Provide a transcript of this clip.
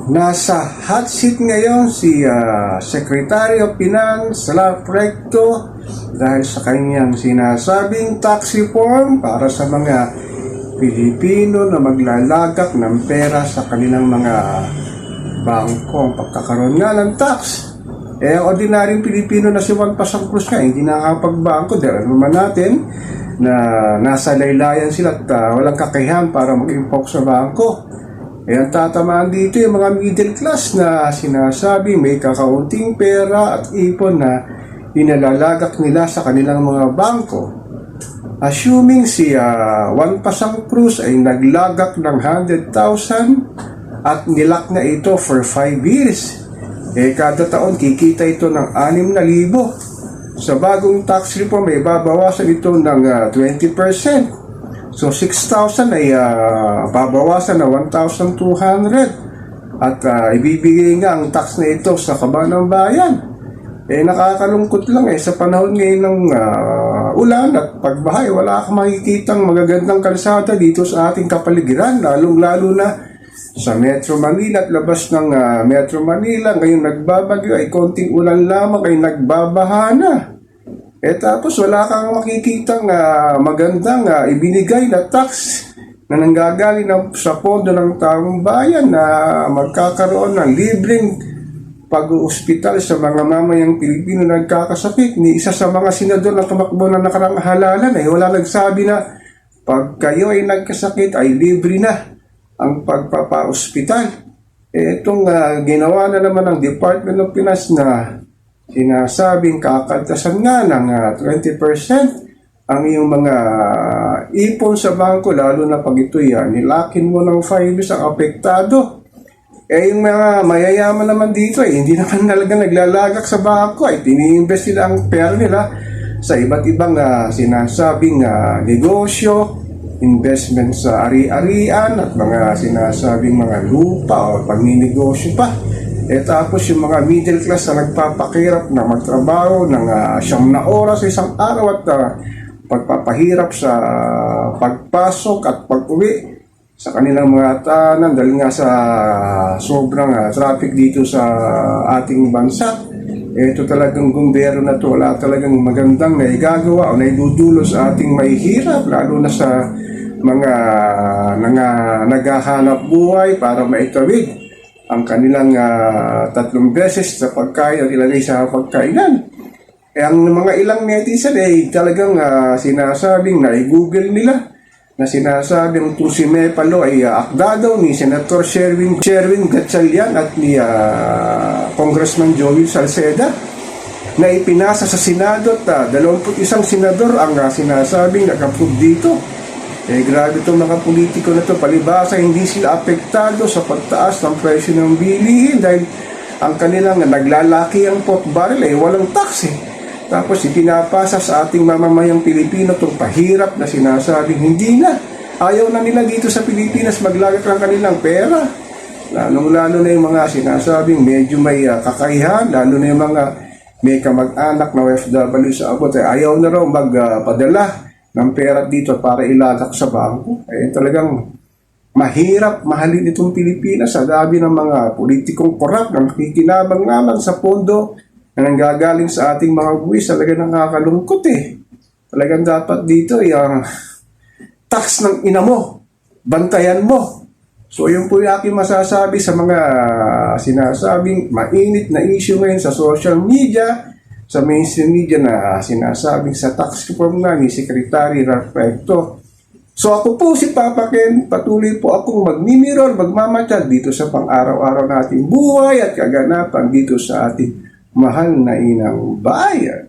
Nasa hot seat ngayon si Secretary of Finance Salap Recto dahil sa kanyang sinasabing tax reform para sa mga Pilipino na maglalagak ng pera sa kanilang mga bangko. Ang pagkakaroon nga ng tax, ang ordinaryong Pilipino na si Juan Pasang Cruz nga, hindi nakakapagbangko dahil naman natin na nasa laylayan sila at walang kakayahan para mag-impok sa bangko. Ang tatamaan dito yung mga middle class na sinasabi may kakaunting pera at ipon na inalalagak nila sa kanilang mga bangko. Assuming si Juan Pasang Cruz ay naglagak ng 100,000 at nilak na ito for 5 years. Kada taon kikita ito ng 6,000. Sa bagong tax reform ay babawasan ito ng 20%. So 6,000 ay babawasan na 1,200 at ibibigay nga ang tax na ito sa kaban ng bayan. Nakakalungkot lang sa panahon ngayon ng ulan at pagbahay, wala kang makikitang magagandang kalsada dito sa ating kapaligiran, lalong-lalo na sa Metro Manila at labas ng Metro Manila. Ngayon nagbabagyo ay konting ulan lamang ay nagbabaha na. Tapos wala kang makikitang magandang ibinigay na tax na nanggagaling sa pondo ng taong bayan na magkakaroon ng libreng pag-ospital sa mga mamayang Pilipino na nagkakasakit. Ni isa sa mga senador na tumakbo na nakarang halalan wala nagsabi na pag kayo ay nagkasakit ay libre na ang pagpapa-ospital. Itong ginawa na naman ng Department of Finance na sinasabing kakaltasan nga ng 20% ang iyong mga ipon sa bangko, lalo na pag ito'y nilakin mo ng 5 years ang apektado. Yung mga mayayaman naman dito hindi naman talaga naglalagak sa bangko, tini-invest nila ang pera nila sa iba't ibang sinasabing negosyo, investment sa ari-arian at mga sinasabing mga lupa o pagninegosyo pa. Tapos yung mga middle class na nagpapakirap na magtrabaho ng 9 na oras sa isang araw at pagpapahirap sa pagpasok at pag-uwi sa kanilang mga tahanan dahil nga sa sobrang traffic dito sa ating bansa. Ito talagang gobyerno na to, wala talagang magandang naigagawa o naidudulo sa ating mahihirap, lalo na sa mga naghahanap buhay para maitawid ang kanilang 3 beses sa pagkain at ilagay sa pagkainan. Ang mga ilang netizen talagang sinasabing na i-google nila na sinasabing itong si Mepalo ay akda daw ni Senator Sherwin Gatchalian at ni Congressman Joey Salceda na ipinasa sa Senado at 21 senador ang sinasabing nag-approve dito. Grabe itong mga politiko na ito, palibasa hindi sila apektado sa pagtaas ng presyo ng bilihin dahil ang kanilang naglalaki ang pork barrel walang tax Tapos ipinapasa sa ating mamamayang Pilipino itong pahirap na sinasabing hindi na. Ayaw na nila dito sa Pilipinas maglagak ng kanilang pera. Lalo na yung mga sinasabing medyo may kakayahan, lalo na yung mga may kamag-anak na OFW sa abot. Ayaw na raw magpadala ng pera dito para ilalak sa bangko. Talagang mahirap mahalin itong Pilipinas sa dami ng mga politikong korap na nakikinabang naman sa pondo na nanggagaling sa ating mga buwis. Talagang nakakalungkot Talagang dapat dito yung tax ng ina mo, bantayan mo. So yun po yung aking masasabi sa mga sinasabing mainit na issue ngayon sa social media, sa mainstream media na sinasabing sa tax reform na ni Secretary Ralph Recto. So ako po si Papa Ken, patuloy po akong magmimirror, magmamatyag dito sa pang-araw-araw nating buhay at kaganapan dito sa ating mahal na inang bayan.